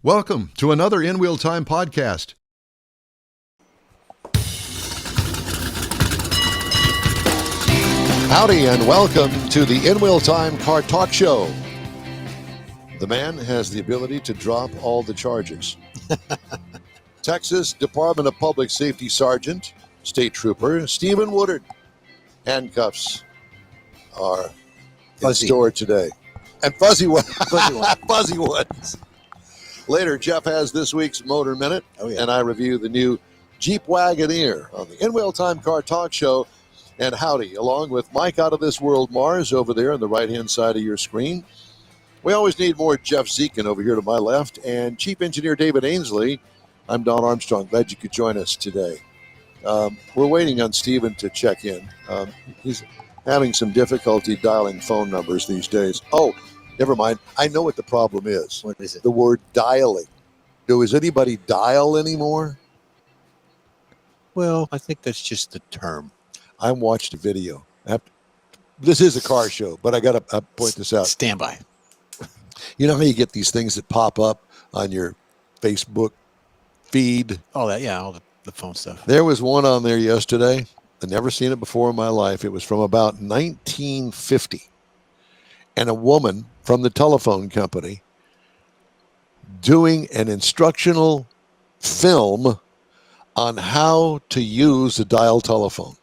Welcome to another InWheelTime podcast. Howdy and welcome to the InWheelTime Car Talk Show. The man has the ability to drop all the charges. Texas Department of Public Safety Sergeant, State Trooper Stephen Woodard. Handcuffs are in store today. And fuzzy ones. Fuzzy ones. Later, Jeff has this week's Motor Minute, and I review the new Jeep Wagoneer on the InWheelTime Car Talk Show. And howdy, along with Mike Out of This World Mars over there on the right-hand side of your screen. We always need more Jeff Zekin over here to my left, and Chief Engineer David Ainsley. I'm Don Armstrong. Glad you could join us today. We're waiting on Stephen to check in. He's having some difficulty dialing phone numbers these days. Oh, never mind. I know what the problem is. What is it? The word dialing. Does anybody dial anymore? Well, I think that's just the term. I watched a video. This is a car show, but I got to point this out. Stand by. You know how you get these things that pop up on your Facebook feed? All that, yeah, all the phone stuff. There was one on there yesterday. I'd never seen it before in my life. It was from about 1950. And a woman from the telephone company doing an instructional film on how to use a dial telephone.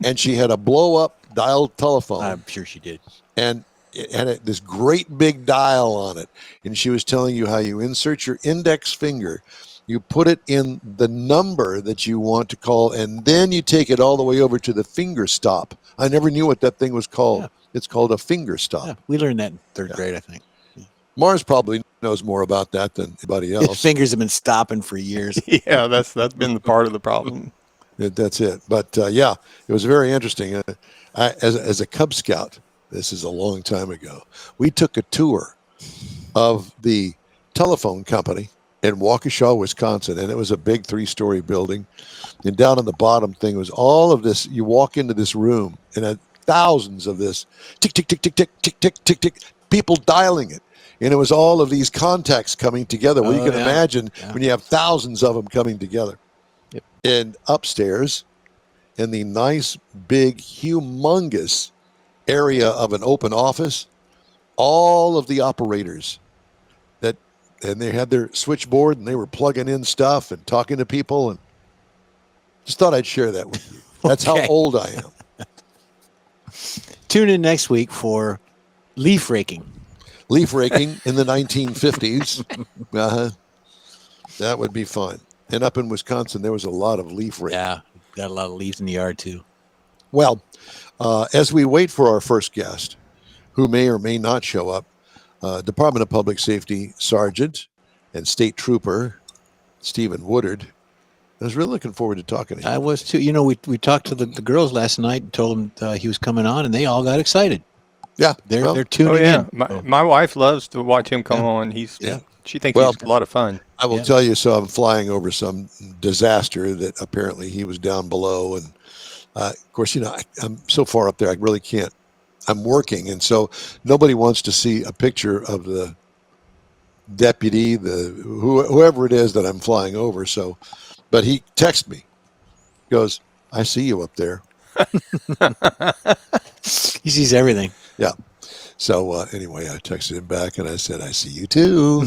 And she had a blow-up dial telephone. I'm sure she did. And it had this great big dial on it. And she was telling you how you insert your index finger, you put it in the number that you want to call, and then you take it all the way over to the finger stop. I never knew what that thing was called. Yeah. It's called a finger stop. Yeah, we learned that in third grade, I think. Mars probably knows more about that than anybody else. His fingers have been stopping for years. Yeah, that's been the part of the problem. That's it. But yeah, it was very interesting. As a Cub Scout, this is a long time ago, we took a tour of the telephone company in Waukesha, Wisconsin, and it was a big 3-story building. And down on the bottom thing was all of this. You walk into this room and had thousands of this tick, tick, tick, tick, tick, tick, tick, tick, tick, people dialing it. And it was all of these contacts coming together. Well, you can imagine when you have thousands of them coming together. Yep. And upstairs, in the nice, big, humongous area of an open office, all of the operators and they had their switchboard and they were plugging in stuff and talking to people, and just thought I'd share that with you. That's how old I am. Tune in next week for leaf raking. Leaf raking in the 1950s. That would be fun. And up in Wisconsin, there was a lot of leaf raking. Yeah, got a lot of leaves in the yard, too. Well, as we wait for our first guest, who may or may not show up, Department of Public Safety Sergeant and State Trooper Stephen Woodard. I was really looking forward to talking to him. I was, too. You know, we talked to the girls last night and told them he was coming on, and they all got excited. Yeah. They're tuning in. My wife loves to watch him come on. She thinks he's a lot of fun. I will tell you, so I'm flying over some disaster that apparently he was down below. And of course, you know, I'm so far up there, I really can't. I'm working. And so nobody wants to see a picture of the deputy, whoever it is that I'm flying over. So, but he texted me, goes, I see you up there. He sees everything. Yeah. So anyway, I texted him back and I said, I see you too.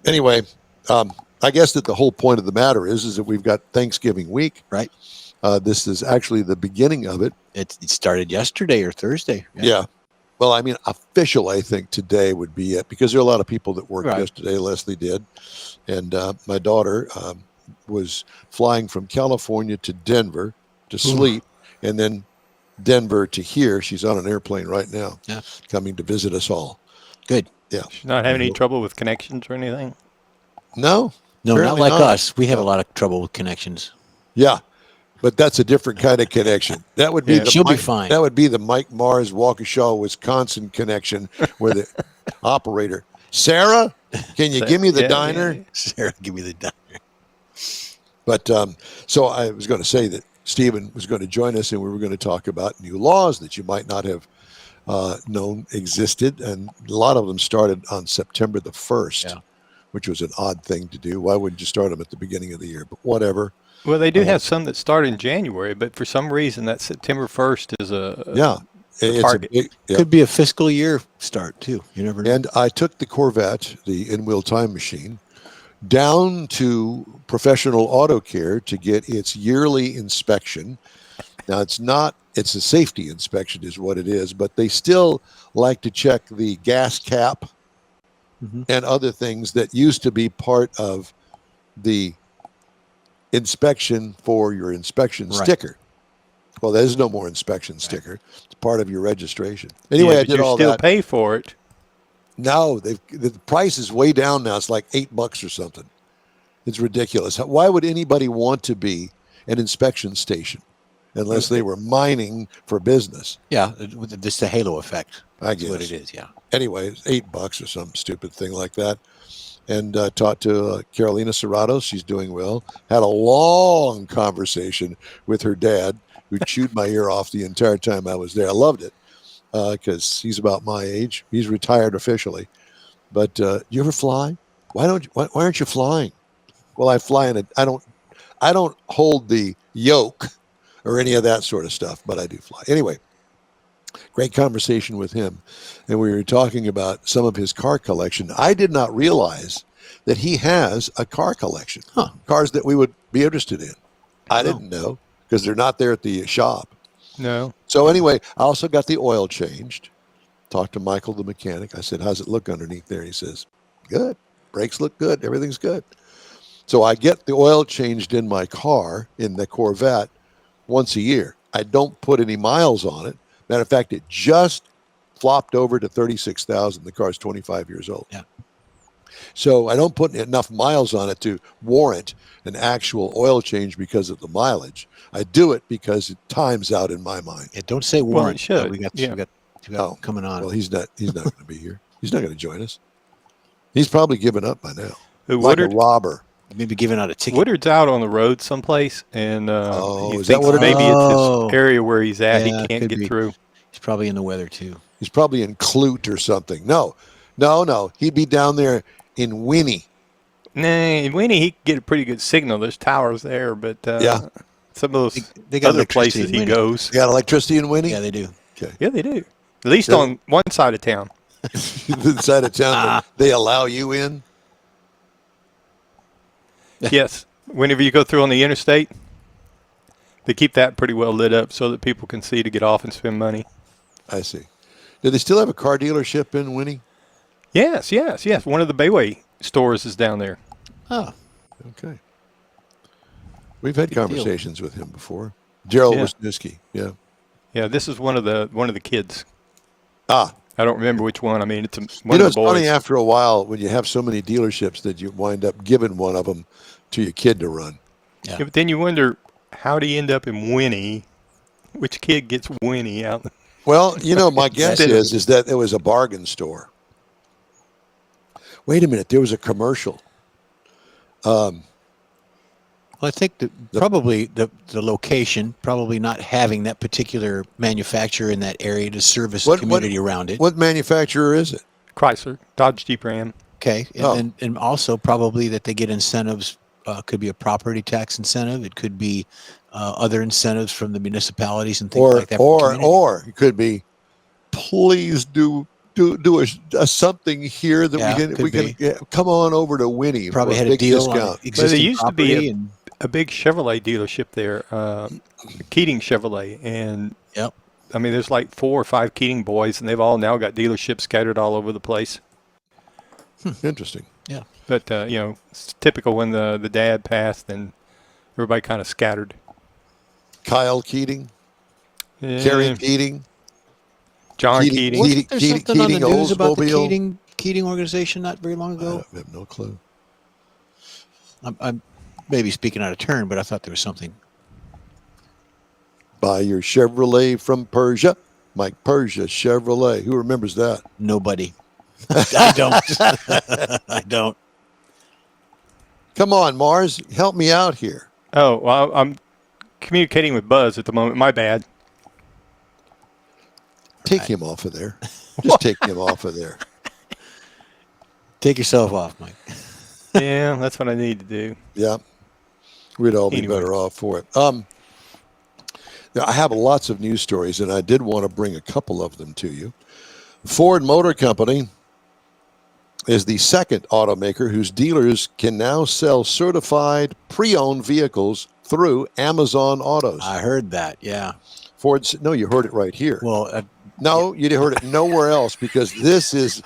Anyway, I guess that the whole point of the matter is that we've got Thanksgiving week. Right. This is actually the beginning of it. It started yesterday or Thursday. Yeah. Well, I mean, official, I think today would be it, because there are a lot of people that worked yesterday. Leslie did. And my daughter was flying from California to Denver to sleep, and then Denver to here. She's on an airplane right now, coming to visit us all. Good. Yeah. She's not having any trouble with connections or anything? No. No, not like us. We have a lot of trouble with connections. Yeah. But that's a different kind of connection. That would be she'll be fine. That would be the Mike Mars, Waukesha, Wisconsin connection, where the operator, Sarah, can you give me the diner? Yeah. Sarah, give me the diner. But so I was going to say that Stephen was going to join us, and we were going to talk about new laws that you might not have known existed, and a lot of them started on September the 1st, which was an odd thing to do. Why wouldn't you start them at the beginning of the year? But whatever. Well, they do have some that start in January, but for some reason that September 1st is a target. Could be a fiscal year start too. You never know. And I took the Corvette, the InWheelTime machine, down to Professional Auto Care to get its yearly inspection. Now, it's a safety inspection is what it is, but they still like to check the gas cap and other things that used to be part of the inspection for your inspection sticker. Well, there's no more inspection sticker. It's part of your registration. Anyway, I did all that. You still pay for it. No, the price is way down now. It's like $8 or something. It's ridiculous. Why would anybody want to be an inspection station unless they were mining for business? Yeah, this the halo effect. I guess what it is. Yeah. Anyway, it's $8 or some stupid thing like that. And talked to Carolina Serrato. She's doing well. Had a long conversation with her dad, who chewed my ear off the entire time I was there. I loved it because he's about my age. He's retired officially. But you ever fly? Why aren't you flying? Well, I fly in I don't hold the yoke or any of that sort of stuff, but I do fly. Anyway, great conversation with him. And we were talking about some of his car collection. I did not realize that he has a car collection, cars that we would be interested in. I didn't know because they're not there at the shop. No. So anyway, I also got the oil changed. Talked to Michael, the mechanic. I said, how's it look underneath there? He says, good. Brakes look good. Everything's good. So I get the oil changed in my car, in the Corvette, once a year. I don't put any miles on it. Matter of fact, it just flopped over to 36,000. The car's 25 years old. Yeah. So I don't put enough miles on it to warrant an actual oil change because of the mileage. I do it because it times out in my mind. Yeah, don't say warrant. Well, it should. We got coming on. Well, he's not going to be here. He's not going to join us. He's probably given up by now. Like a robber. Maybe giving out a ticket. Woodard's out on the road someplace, and is that what it maybe is? it's his area where he's at. Yeah, He can't get through. He's probably in the weather too. He's probably in Clute or something. No. He'd be down there in Winnie. Nah, in Winnie he could get a pretty good signal. There's towers there, but some of those they got other places he goes. They got electricity in Winnie? Yeah, they do. Okay. Yeah, they do. At least on one side of town. The side of town they allow you in? Yes. Whenever you go through on the interstate, they keep that pretty well lit up so that people can see to get off and spend money. I see. Do they still have a car dealership in Winnie? Yes. One of the Bayway stores is down there. Oh. Okay. We've had conversations with him before. Gerald Wisniewski. Yeah. Yeah, this is one of the kids. Ah. I don't remember which one. I mean, it's one of the boys. It's funny after a while when you have so many dealerships that you wind up giving one of them to your kid to run. Yeah, but then you wonder, how do you end up in Winnie? Which kid gets Winnie out? Well, my guess is that it was a bargain store. Wait a minute, there was a commercial. Well, I think probably the location, probably not having that particular manufacturer in that area to service the community around it. What manufacturer is it? Chrysler, Dodge, Jeep, Ram. Okay, and also probably that they get incentives. Could be a property tax incentive. It could be other incentives from the municipalities and things like that. Or it could be, please do a something here that we can come on over to Winnie. Probably had a deal on existing there used to be and a big Chevrolet dealership there, Keating Chevrolet, and I mean, there's like 4 or 5 Keating boys, and they've all now got dealerships scattered all over the place. Interesting. Yeah. But, it's typical when the dad passed and everybody kind of scattered. Kyle Keating? Kerry Keating? John Keating. Wasn't there something on the news about the Keating organization not very long ago? I have no clue. I'm maybe speaking out of turn, but I thought there was something. Buy your Chevrolet from Persia. Mike Persia Chevrolet. Who remembers that? Nobody. I don't. I don't. Come on, Mars. Help me out here. Oh, well, I'm communicating with Buzz at the moment. My bad. Take him off of there. Just take him off of there. Take yourself off, Mike. Yeah, that's what I need to do. Yeah. We'd all be Anyway. better off for it. Now, I have lots of news stories, and I did want to bring a couple of them to you. Ford Motor Company is the second automaker whose dealers can now sell certified pre-owned vehicles through Amazon Autos. I heard that. Yeah. No, you heard it right here. Well, no, you heard it nowhere else, because this is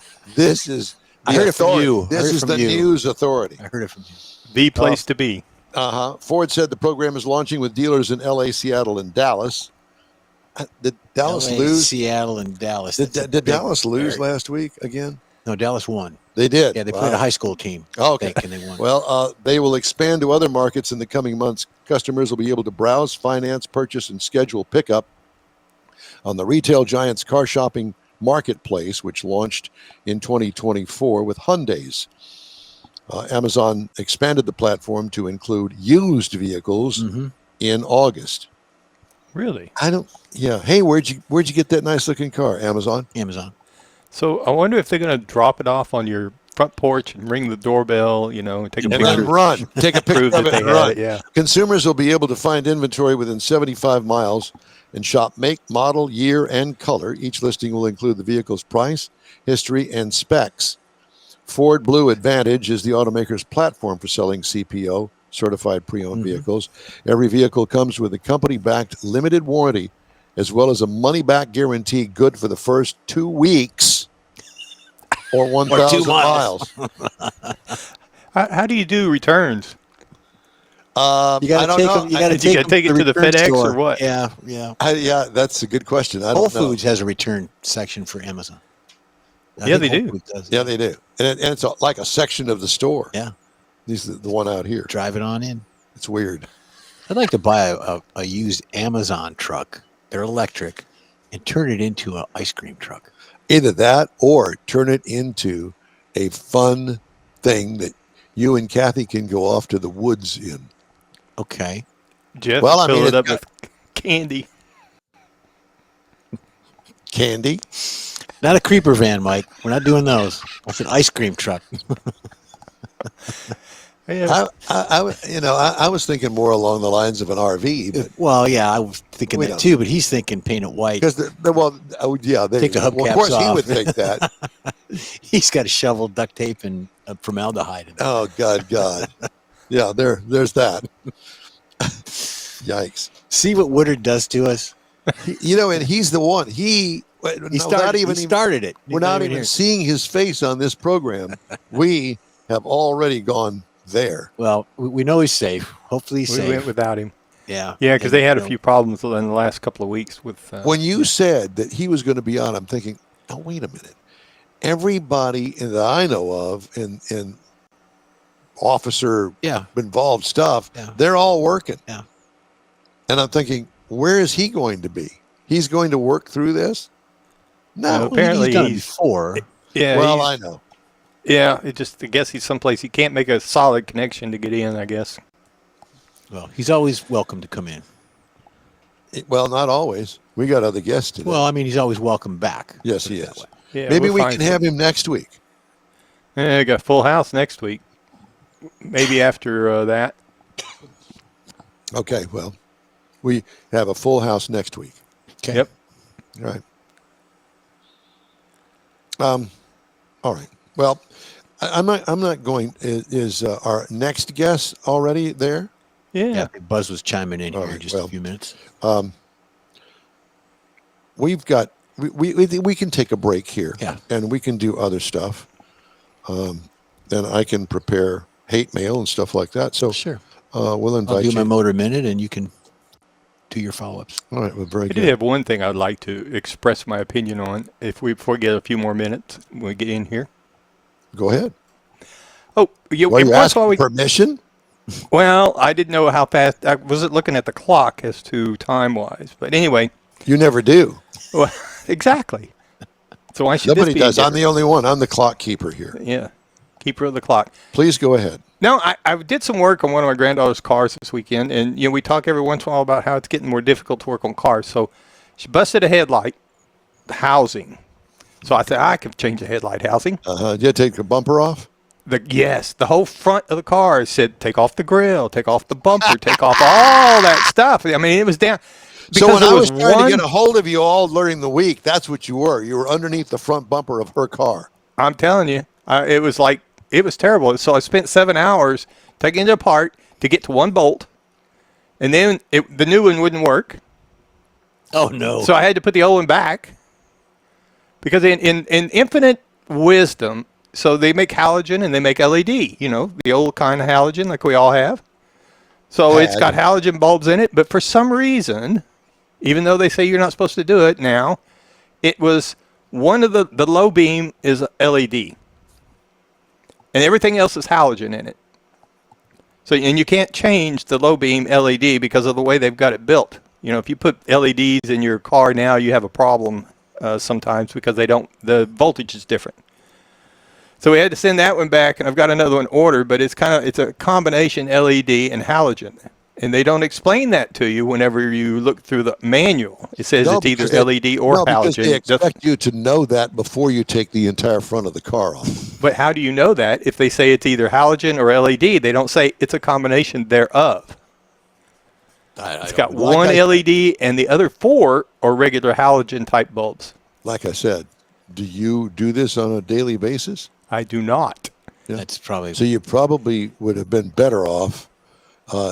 I heard it from you. This is the news authority. I heard it from you. The place to be. Ford said the program is launching with dealers in L.A., Seattle, and Dallas. Did Dallas LA, lose? Seattle, and Dallas. Did Dallas lose last week again? No, Dallas won. They did. Yeah, they played a high school team. Oh, okay. And they won. Well, they will expand to other markets in the coming months. Customers will be able to browse, finance, purchase, and schedule pickup on the retail giant's car shopping marketplace, which launched in 2024 with Hyundai's. Amazon expanded the platform to include used vehicles in August. Really? Yeah. Hey, where'd you get that nice looking car? Amazon. So I wonder if they're going to drop it off on your front porch and ring the doorbell, and take a picture. And then run. Take a picture of it and run. Yeah. Consumers will be able to find inventory within 75 miles and shop make, model, year, and color. Each listing will include the vehicle's price, history, and specs. Ford Blue Advantage is the automaker's platform for selling CPO, certified pre-owned vehicles. Every vehicle comes with a company-backed limited warranty, as well as a money-back guarantee good for the first 2 weeks or 1,000 miles. How do you do returns? You got to take it to the FedEx store. or what? Yeah. Yeah, that's a good question. Whole Foods has a return section for Amazon. Yeah, they do. Yeah, they do. And it's like a section of the store. Yeah. This is the one out here. Drive it on in. It's weird. I'd like to buy a used Amazon truck. They're electric, and turn it into an ice cream truck. Either that or turn it into a fun thing that you and Kathy can go off to the woods in. Okay. Jeff, fill it up with candy. Candy? Not a creeper van, Mike. We're not doing those. It's an ice cream truck. Yeah. I was thinking more along the lines of an RV. But well, yeah, I was thinking that too, but he's thinking paint it white. Because, take the hubcaps off. Of course, he would think that. He's got a shovel, duct tape, and formaldehyde. Oh, God. Yeah, there's that. Yikes. See what Woodard does to us? And he's the one. He started it. We're not even seeing his face on this program. We have already gone there. Well, we know he's safe. Hopefully he's safe. We went without him. Yeah. Yeah, because they had a few problems in the last couple of weeks with. When you said that he was going to be on, I'm thinking, oh, wait a minute. Everybody that I know of in officer involved stuff, they're all working. Yeah. And I'm thinking, where is he going to be? He's going to work through this? No. Apparently he's done it before. Yeah. Well, I know. Yeah, I guess he's someplace he can't make a solid connection to get in, I guess. Well, he's always welcome to come in. Well, not always. We got other guests today. Well, I mean, he's always welcome back. Yes, he is. Yeah, maybe we can have him next week. Yeah, I got a full house next week. Maybe after that. Okay, well, we have a full house next week. Okay. Yep. All right. All right. Well, I'm not going. Is our next guest already there? Yeah. Buzz was chiming in here in just a few minutes. We've got we can take a break here. Yeah. And we can do other stuff. Then I can prepare hate mail and stuff like that. So sure. We'll invite I'll do you. my motor minute, and you can do your follow-ups. All right. Well, very I good. did have one thing I'd like to express my opinion on. Before we get a few more minutes, when we get in here. Go ahead. Oh, you asking permission? Well, I didn't know how fast. I wasn't looking at the clock as to time-wise. But anyway. You never do. Well, exactly. So why should Nobody this be does. different? I'm the only one. I'm the clock keeper here. Yeah. Keeper of the clock. Please go ahead. No, I did some work on one of my granddaughter's cars this weekend. And, we talk every once in a while about how it's getting more difficult to work on cars. So she busted a headlight. housing. So I said, I can change the headlight housing. Did you take the bumper off? The whole front of the car said, take off the grill, take off the bumper, take off all that stuff. I mean, it was down. So when I was trying to get a hold of you all during the week, that's what you were. You were underneath the front bumper of her car. I'm telling you, it was terrible. So I spent 7 hours taking it apart to get to one bolt, and then the new one wouldn't work. Oh, no. So I had to put the old one back because in infinite wisdom, so they make halogen and they make LED, the old kind of halogen like we all have. So it's got halogen bulbs in it, but for some reason, even though they say you're not supposed to do it now, it was one of the low beam is LED. And everything else is halogen in it. So, and you can't change the low beam LED because of the way they've got it built. If you put LEDs in your car now, you have a problem sometimes because the voltage is different. So we had to send that one back, and I've got another one ordered, but it's a combination LED and halogen. And they don't explain that to you whenever you look through the manual. It says it's either LED or halogen. Because they expect you to know that before you take the entire front of the car off. But how do you know that if they say it's either halogen or LED? They don't say it's a combination thereof. It's got one LED, and the other 4 are regular halogen type bulbs. Like I said, do you do this on a daily basis? I do not. Yeah. That's probably so. You probably would have been better off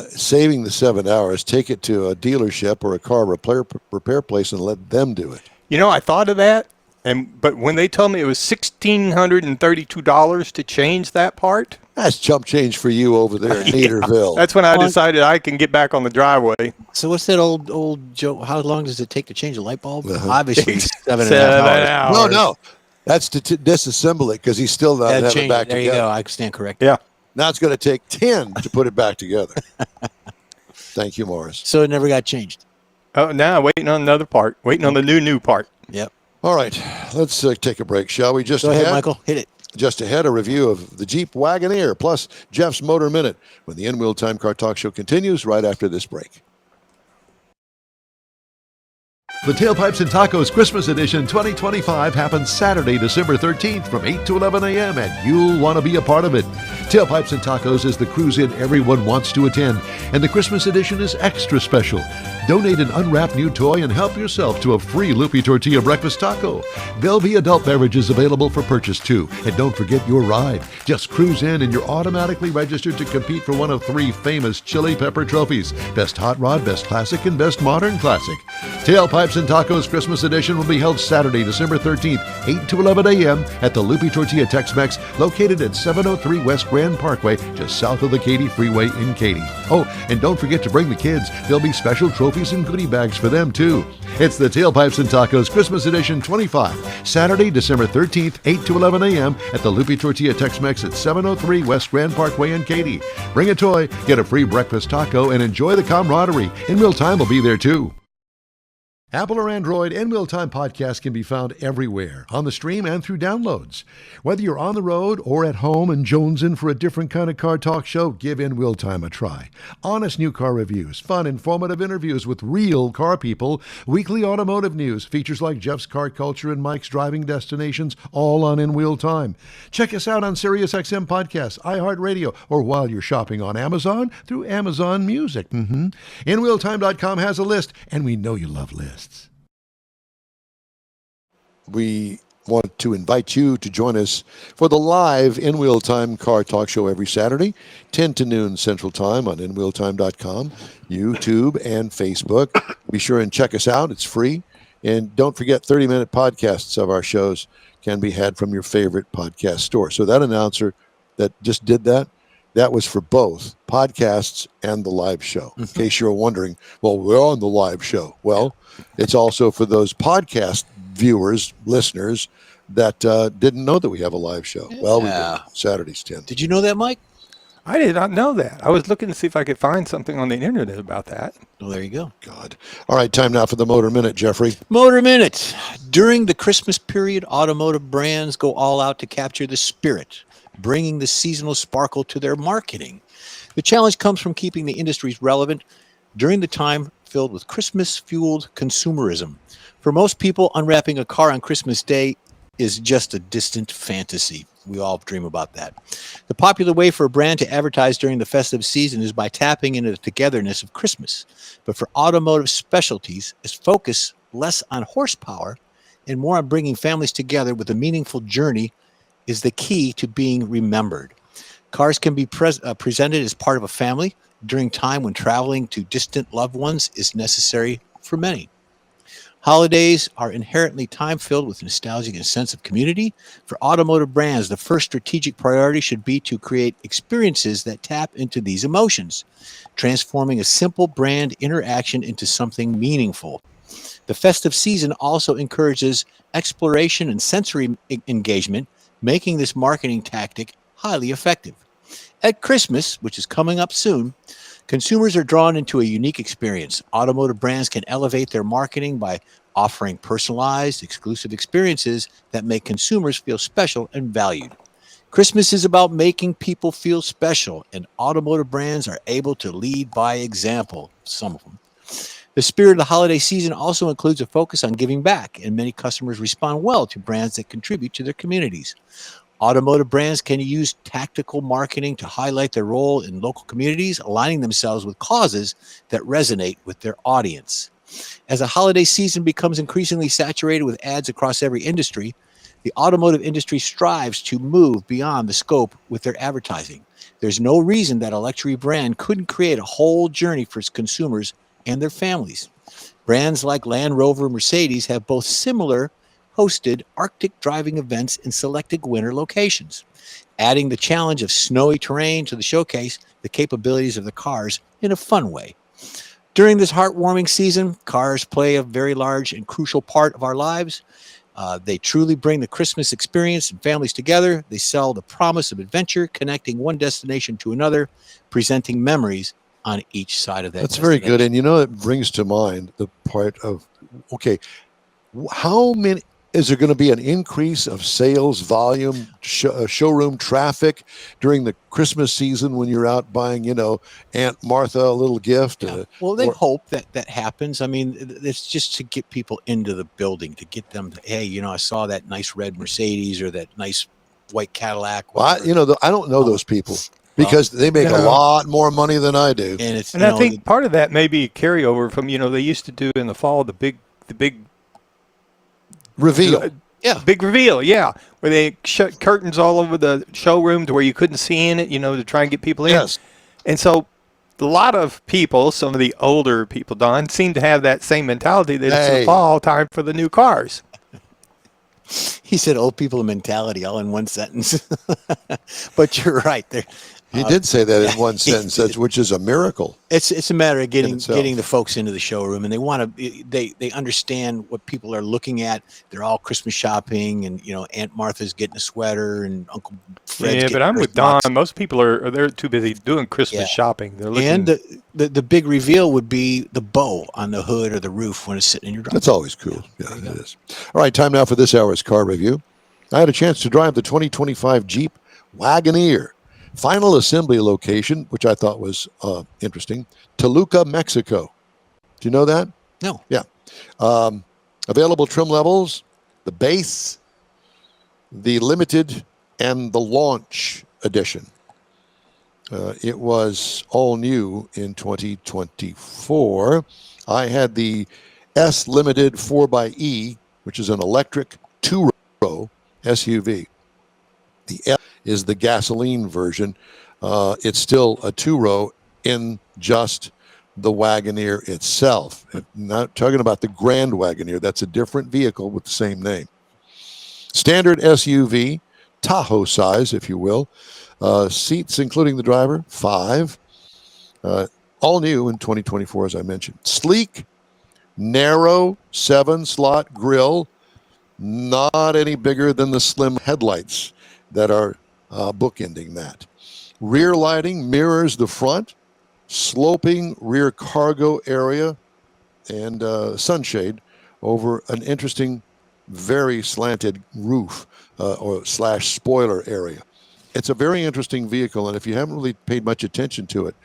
saving the 7 hours, take it to a dealership or a car repair place and let them do it. I thought of that, but when they told me it was $1,632 to change that part, that's chump change for you over there in Naderville. That's when I decided I can get back on the driveway. So what's that old joke? How long does it take to change a light bulb? Obviously, 7.5 hours. No. That's to disassemble it because he's still not having it back together. There you go. I stand corrected. Yeah. Now it's going to take 10 to put it back together. Thank you, Morris. So it never got changed. Oh, now waiting on another part. Waiting on the new part. Yep. All right. Let's take a break, shall we? Go ahead, Michael. Hit it. Just ahead, a review of the Jeep Wagoneer plus Jeff's Motor Minute when the InWheelTime Car Talk Show continues right after this break. The Tailpipes and Tacos Christmas Edition 2025 happens Saturday, December 13th from 8 to 11 a.m. and you'll want to be a part of it. Tailpipes and Tacos is the cruise-in everyone wants to attend, and the Christmas edition is extra special. Donate an unwrapped new toy and help yourself to a free Loopy Tortilla breakfast taco. There'll be adult beverages available for purchase too. And don't forget your ride. Just cruise in and you're automatically registered to compete for one of 3 famous Chili Pepper trophies: Best Hot Rod, Best Classic, and Best Modern Classic. Tailpipes and Tacos Christmas Edition will be held Saturday, December 13th, 8 to 11 a.m. at the Loopy Tortilla Tex-Mex, located at 703 West Grand Parkway, just south of the Katy Freeway in Katy. Oh, and don't forget to bring the kids. There'll be special trophies and goodie bags for them too. It's the Tailpipes and Tacos Christmas Edition 25, Saturday, December 13th, 8 to 11 a.m. at the Loopy Tortilla Tex-Mex at 703 West Grand Parkway in Katy. Bring a toy, get a free breakfast taco, and enjoy the camaraderie. InWheelTime will be there too. Apple or Android, InWheelTime podcast can be found everywhere, on the stream and through downloads. Whether you're on the road or at home and jonesing for a different kind of car talk show, give InWheelTime a try. Honest new car reviews, fun, informative interviews with real car people, weekly automotive news, features like Jeff's Car Culture and Mike's Driving Destinations, all on InWheelTime. Check us out on SiriusXM Podcasts, iHeartRadio, or while you're shopping on Amazon, through Amazon Music. InWheelTime.com has a list, and we know you love lists. We want to invite you to join us for the live InWheelTime Car Talk Show every Saturday, 10 to noon Central Time on InWheelTime.com, YouTube, and Facebook. Be sure and check us out. It's free. And don't forget, 30-minute podcasts of our shows can be had from your favorite podcast store. So that announcer that just did that, that was for both podcasts and the live show. In case you're wondering, well, we're on the live show. Well, it's also for those podcast viewers, listeners that didn't know that we have a live show. Yeah. Well, we do. Saturdays 10. Did you know that, Mike? I did not know that. I was looking to see if I could find something on the internet about that. Well, there you go. God. All right, time now for the Motor Minute, Jeffrey. Motor Minute. During the Christmas period, automotive brands go all out to capture the spirit, bringing the seasonal sparkle to their marketing. The challenge comes from keeping the industries relevant during the time filled with Christmas-fueled consumerism. For most people, unwrapping a car on Christmas Day is just a distant fantasy. We all dream about that. The popular way for a brand to advertise during the festive season is by tapping into the togetherness of Christmas. But for automotive specialties, it's focused less on horsepower and more on bringing families together with a meaningful journey is the key to being remembered. Cars can be presented as part of a family during time when traveling to distant loved ones is necessary for many. Holidays are inherently time filled with nostalgia and a sense of community. For automotive brands, the first strategic priority should be to create experiences that tap into these emotions, transforming a simple brand interaction into something meaningful. The festive season also encourages exploration and sensory engagement, making this marketing tactic highly effective. At Christmas, which is coming up soon, consumers are drawn into a unique experience. Automotive brands can elevate their marketing by offering personalized, exclusive experiences that make consumers feel special and valued. Christmas is about making people feel special, and automotive brands are able to lead by example, some of them. The spirit of the holiday season also includes a focus on giving back, and many customers respond well to brands that contribute to their communities. Automotive brands can use tactical marketing to highlight their role in local communities, aligning themselves with causes that resonate with their audience. As the holiday season becomes increasingly saturated with ads across every industry, the automotive industry strives to move beyond the scope with their advertising. There's no reason that a luxury brand couldn't create a whole journey for its consumers and their families. Brands like Land Rover and Mercedes have both similar hosted Arctic driving events in selected winter locations, adding the challenge of snowy terrain to the showcase the capabilities of the cars in a fun way. During this heartwarming season, cars play a very large and crucial part of our lives. They truly bring the Christmas experience and families together. They sell the promise of adventure, connecting one destination to another, presenting memories on each side of that. That's very good. And it brings to mind the part of, okay, how many is there going to be an increase of sales volume, showroom traffic during the Christmas season when you're out buying, Aunt Martha a little gift? Yeah. Well, they hope that happens. I mean, it's just to get people into the building, to get them to, hey, I saw that nice red Mercedes or that nice white Cadillac. Well, I don't know those people because they make a lot more money than I do. And I think part of that may be a carryover from, they used to do in the fall the big reveal. Big reveal, where they shut curtains all over the showroom to where you couldn't see in it, to try and get people in. Yes. And so a lot of people, some of the older people, Don, seem to have that same mentality that it's the fall time for the new cars. He said old people mentality all in one sentence. But you're right. He did say that in one sentence, which is a miracle. It's a matter of getting the folks into the showroom, and they want to. They understand what people are looking at. They're all Christmas shopping, and Aunt Martha's getting a sweater, and Uncle Fred's. Yeah, but I'm with Don. Most people they're too busy doing Christmas shopping. They're looking. And the big reveal would be the bow on the hood or the roof when it's sitting in your driveway. That's always cool. Yeah, it is. All right, time now for this hour's car review. I had a chance to drive the 2025 Jeep Wagoneer. Final assembly location, which I thought was interesting, Toluca, Mexico. Do you know that? No. Yeah. Available trim levels, the base, the limited, and the launch edition. It was all new in 2024. I had the S Limited 4xE, which is an electric two-row SUV. The F is the gasoline version. It's still a two-row in just the Wagoneer itself. I'm not talking about the Grand Wagoneer. That's a different vehicle with the same name. Standard SUV, Tahoe size, if you will. Seats, including the driver, 5. All new in 2024, as I mentioned. Sleek, narrow, 7-slot grille. Not any bigger than the slim headlights that are bookending that. Rear lighting mirrors the front, sloping rear cargo area, and sunshade over an interesting, very slanted roof or / spoiler area. It's a very interesting vehicle, and if you haven't really paid much attention to it,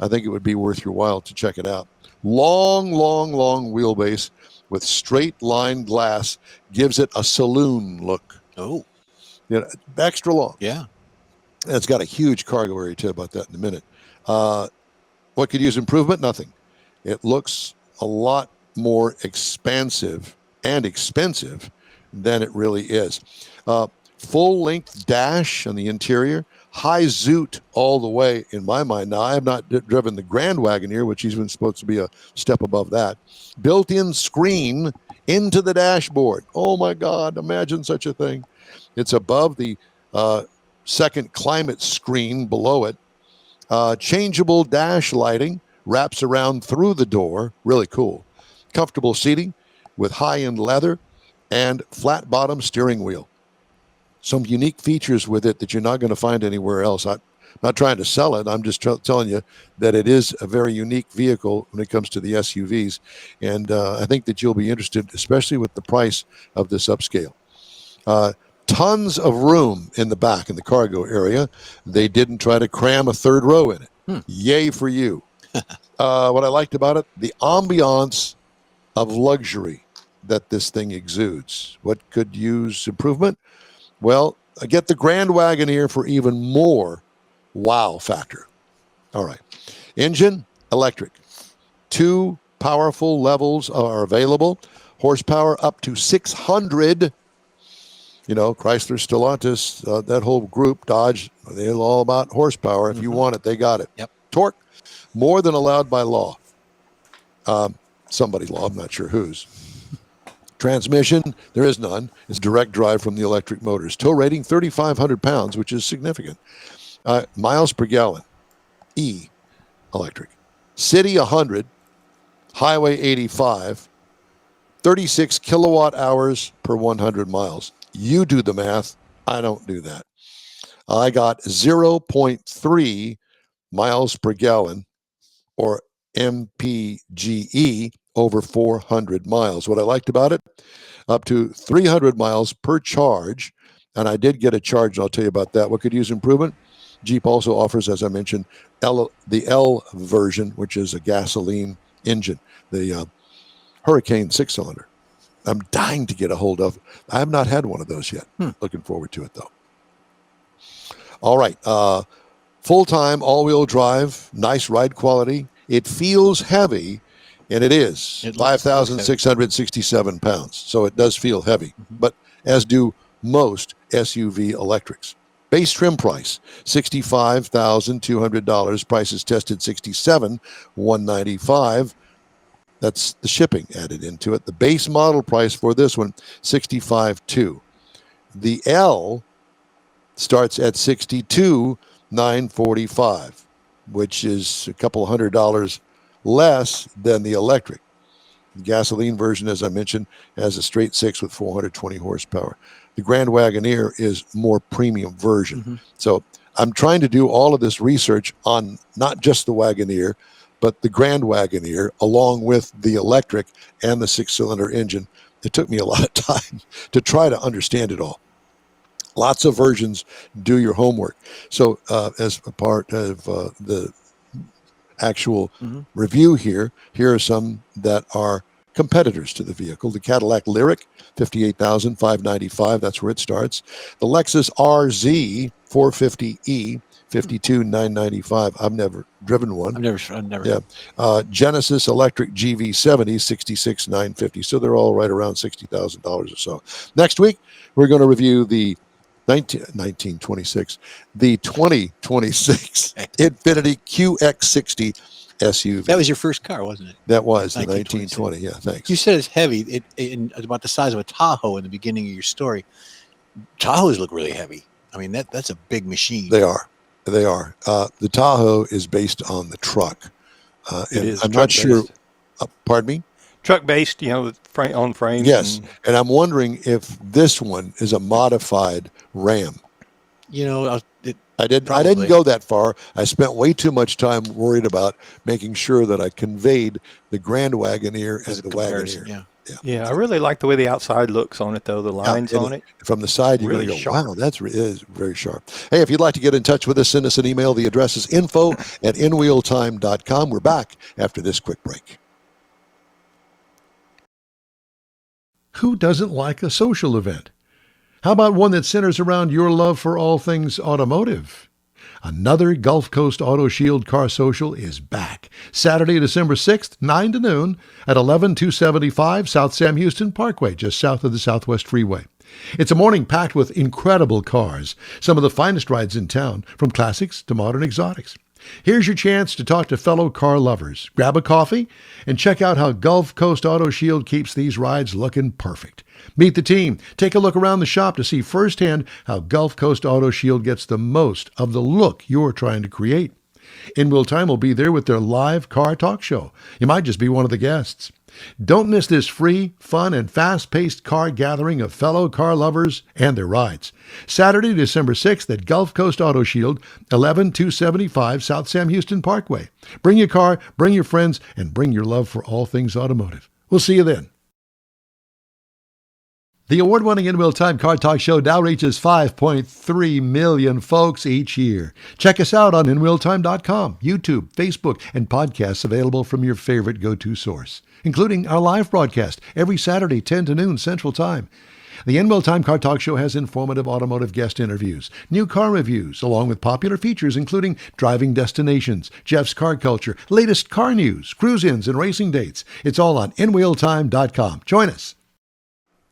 I think it would be worth your while to check it out. Long wheelbase, with straight line glass gives it a saloon look. Oh, Extra long. yeah. And it's got a huge cargo area. Tell you about that in a minute. What could use improvement? Nothing. It looks a lot more expansive and expensive than it really is. Full length dash on the interior, high zoot all the way in my mind. Now, I have not driven the Grand Wagoneer, which is even supposed to be a step above that. Built-in screen into the dashboard. Oh my God, imagine such a thing. It's above the second climate screen below it. Changeable dash lighting wraps around through the door. Really cool. Comfortable seating with high-end leather and flat bottom steering wheel. Some unique features with it that you're not going to find anywhere else. I'm not trying to sell it. I'm just telling you that it is a very unique vehicle when it comes to the SUVs. And I think that you'll be interested, especially with the price of this upscale. Tons of room in the back in the cargo area. They didn't try to cram a third row in it. Yay for you. What I liked about it, the ambiance of luxury that this thing exudes. What could use improvement? Well, I get the Grand Wagoneer for even more wow factor. All right. Engine, electric. 2 powerful levels are available. Horsepower up to 600. Chrysler, Stellantis, that whole group, Dodge, they're all about horsepower. If you want it, they got it. Yep. Torque, more than allowed by law. Somebody's law, I'm not sure whose. Transmission, there is none. It's direct drive from the electric motors. Tow rating, 3,500 pounds, which is significant. Miles per gallon, E, electric. City, 100. Highway, 85. 36 kilowatt hours per 100 miles. You do the math. I don't do that. I got 0.3 miles per gallon, or MPGE, over 400 miles. What I liked about it, up to 300 miles per charge, and I did get a charge, and I'll tell you about that. What could use improvement? Jeep also offers, as I mentioned, the L version, which is a gasoline engine, the Hurricane 6-cylinder. I'm dying to get a hold of. I have not had one of those yet. Looking forward to it, though. All right. Full-time, all-wheel drive, nice ride quality. It feels heavy, and it is. 5,667 pounds. So it does feel heavy, but as do most SUV electrics. Base trim price, $65,200. Prices tested $67,195. That's the shipping added into it. The base model price for this one, $65,200. The L starts at $62,945, which is a couple $100 less than the electric. The gasoline version, as I mentioned, has a straight 6 with 420 horsepower. The Grand Wagoneer is more premium version. So I'm trying to do all of this research on not just the Wagoneer, but the Grand Wagoneer, along with the electric and the 6-cylinder engine. It took me a lot of time to try to understand it all. Lots of versions. Do your homework. So as a part of the actual review here are some that are competitors to the vehicle. The Cadillac Lyriq, $58,595. That's where it starts. The Lexus RZ 450e, $52,995. I've never driven one. I've never. Yeah. Genesis Electric GV70, $66,950. So they're all right around $60,000 or so. Next week, we're going to review the 2026 Infiniti QX60 SUV. That was your first car, wasn't it? That was the 1920. Yeah, thanks. You said it's heavy. It's about the size of a Tahoe in the beginning of your story. Tahoes look really heavy. I mean, that's a big machine. They are. The Tahoe is based on the truck. It is. I'm not sure. Pardon me? Truck based, on frames. Yes. And I'm wondering if this one is a modified Ram. I didn't go that far. I spent way too much time worried about making sure that I conveyed the Grand Wagoneer and the Wagoneer. Yeah, I really like the way the outside looks on it, though. The lines on it. From the side, you're really going to go, sharp. wow, it is very sharp. Hey, if you'd like to get in touch with us, send us an email. The address is info@InWheelTime.com. We're back after this quick break. Who doesn't like a social event? How about one that centers around your love for all things automotive? Another Gulf Coast Auto Shield Car Social is back. Saturday, December 6th, 9 to noon at 11275 South Sam Houston Parkway, just south of the Southwest Freeway. It's a morning packed with incredible cars, some of the finest rides in town, from classics to modern exotics. Here's your chance to talk to fellow car lovers. Grab a coffee and check out how Gulf Coast Auto Shield keeps these rides looking perfect. Meet the team. Take a look around the shop to see firsthand how Gulf Coast Auto Shield gets the most of the look you're trying to create. InWheelTime will be there with their live car talk show. You might just be one of the guests. Don't miss this free, fun, and fast-paced car gathering of fellow car lovers and their rides. Saturday, December 6th at Gulf Coast Auto Shield, 11275 South Sam Houston Parkway. Bring your car, bring your friends, and bring your love for all things automotive. We'll see you then. The award-winning InWheelTime Car Talk Show now reaches 5.3 million folks each year. Check us out on InWheelTime.com, YouTube, Facebook, and podcasts available from your favorite go-to source, including our live broadcast every Saturday, 10 to noon Central Time. The InWheelTime Car Talk Show has informative automotive guest interviews, new car reviews, along with popular features including driving destinations, Jeff's car culture, latest car news, cruise-ins, and racing dates. It's all on InWheelTime.com. Join us.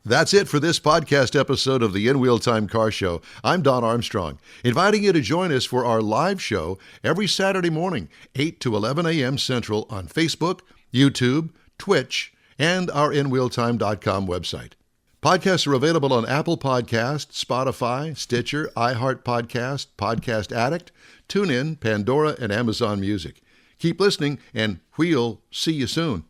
That's it for this podcast episode of the InWheelTime Car Show. I'm Don Armstrong, inviting you to join us for our live show every Saturday morning, 8 to 11 a.m. Central on Facebook, YouTube, Twitch, and our InWheelTime.com website. Podcasts are available on Apple Podcasts, Spotify, Stitcher, iHeart Podcast, Podcast Addict, TuneIn, Pandora, and Amazon Music. Keep listening, and we'll see you soon.